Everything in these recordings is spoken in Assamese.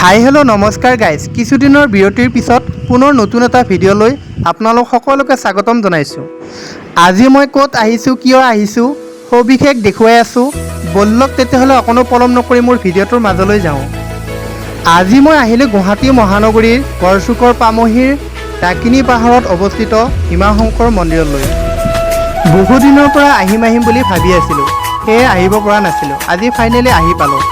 হাই হেল্ল' নমস্কাৰ গাইজ, কিছুদিনৰ বিৰতিৰ পিছত পুনৰ নতুন এটা ভিডিঅ'লৈ আপোনালোক সকলোকে স্বাগতম জনাইছোঁ। আজি মই ক'ত আহিছোঁ, কিয় আহিছোঁ, সবিশেষ দেখুৱাই আছোঁ। ব'লক তেতিয়াহ'লে অকণো পলম নকৰি মোৰ ভিডিঅ'টোৰ মাজলৈ যাওঁ। আজি মই আহিলোঁ গুৱাহাটী মহানগৰীৰ গড়চুকৰ পামহিৰ ডাকিনী পাহাৰত অৱস্থিত ভীমাশংকৰ মন্দিৰলৈ। বহুদিনৰ পৰা আহিম বুলি ভাবি আছিলোঁ, সেয়ে আহিব পৰা নাছিলোঁ। আজি ফাইনেলি আহি পালোঁ।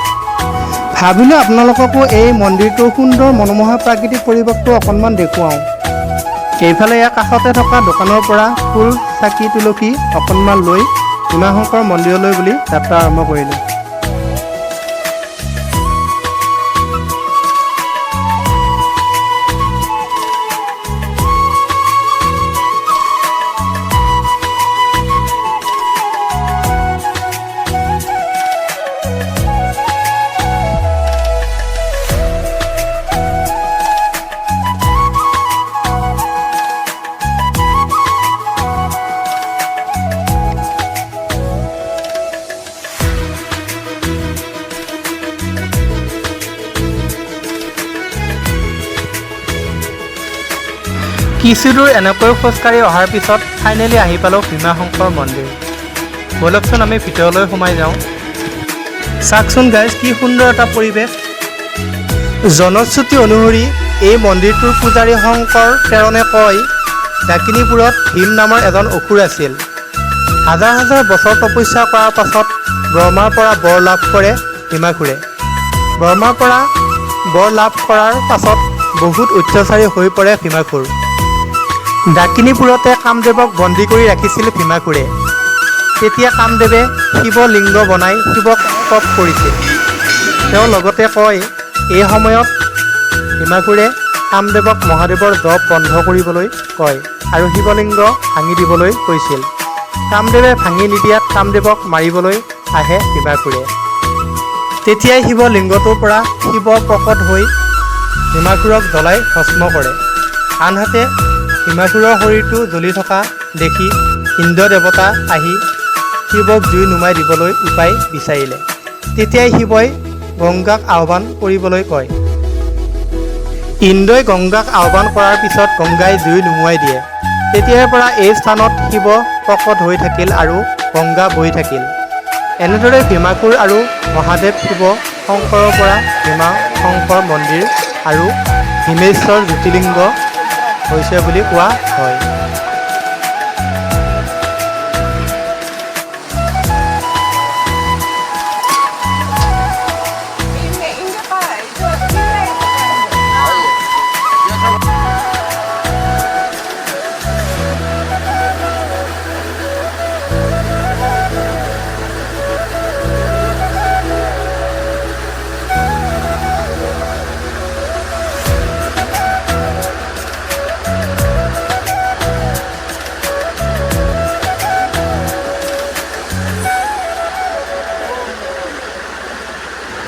ভাবিলোঁ আপোনালোককো এই মন্দিৰটোৰ সুন্দৰ মনোমোহা প্ৰাকৃতিক পৰিৱেশটো অকণমান দেখুৱাওঁ। এইফালে ইয়াৰ কাষতে থকা দোকানৰ পৰা ফুল, চাকি, তুলসী অকণমান লৈ ভীমাশংকৰ মন্দিৰলৈ বুলি যাত্ৰা আৰম্ভ কৰিলোঁ। কিছু দূৰ এনেকৈ খোজকাঢ়ি অহাৰ পিছত ফাইনেলি আহি পালোঁ ভীমাশংকৰ মন্দিৰ। ব'লকচোন আমি ভিতৰলৈ সোমাই যাওঁ। চাওকচোন গাইজ, কি সুন্দৰ এটা পৰিৱেশ। জনশ্ৰুতি অনুসৰি এই মন্দিৰটোৰ পূজাৰী শংকৰ তেৰণে কয়, ডাকিনীপুৰত ভীম নামৰ এজন অসুৰ আছিল। হাজাৰ হাজাৰ বছৰ তপস্যা কৰাৰ পাছত ব্ৰহ্মাৰ পৰা বৰ লাভ কৰে ভীমাসুৰে। ব্ৰহ্মাৰ পৰা বৰ লাভ কৰাৰ পাছত বহুত অত্যাচাৰী হৈ পৰে ভীমাসুৰ। ডাকিনীপুৰতে কামদেৱক বন্দী কৰি ৰাখিছিল ভীমাসুৰে। তেতিয়া কামদেৱে শিৱলিংগ বনাই শিৱক তপ কৰিছিল। তেওঁ লগতে কয়, এই সময়ত ভীমাসুৰে কামদেৱক মহাদেৱৰ জপ বন্ধ কৰিবলৈ কয় আৰু শিৱলিংগ ভাঙি দিবলৈ কৈছিল। কামদেৱে ভাঙি নিদিয়াত কামদেৱক মাৰিবলৈ আহে ভীমাসুৰে। তেতিয়াই শিৱলিংগটোৰ পৰা শিৱ প্ৰকট হৈ ভীমাসুৰক জ্বলাই ভস্ম কৰে। আনহাতে ভীমাসুৰৰ শৰীৰটো জ্বলি থকা দেখি ইন্দ্ৰ দেৱতা আহি শিৱক জুই নুমাই দিবলৈ উপায় বিচাৰিলে। তেতিয়াই শিৱই গংগাক আহ্বান কৰিবলৈ কয়। ইন্দ্ৰই গংগাক আহ্বান কৰাৰ পিছত গংগাই জুই নুমুৱাই দিয়ে। তেতিয়াৰ পৰা এই স্থানত শিৱ প্ৰকট হৈ থাকিল আৰু গংগা বৈ থাকিল। এনেদৰে ভীমাসুৰ আৰু মহাদেৱ শিৱ শংকৰৰ পৰা ভীমাশংকৰ মন্দিৰ আৰু ভীমেশ্বৰ জ্যোতিৰ্লিংগ হৈছে বুলি কোৱা হয়।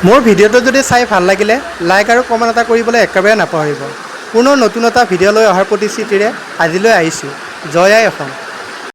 মোৰ ভিডিঅ'টো যদি চাই ভাল লাগিলে লাইক আৰু কমেণ্ট এটা কৰিবলৈ একেবাৰে নাপাহৰিব। পুনৰ নতুন এটা ভিডিঅ' লৈ অহাৰ প্ৰতিশ্ৰুতিৰে আজিলৈ আহিছোঁ। জয় আই অসম।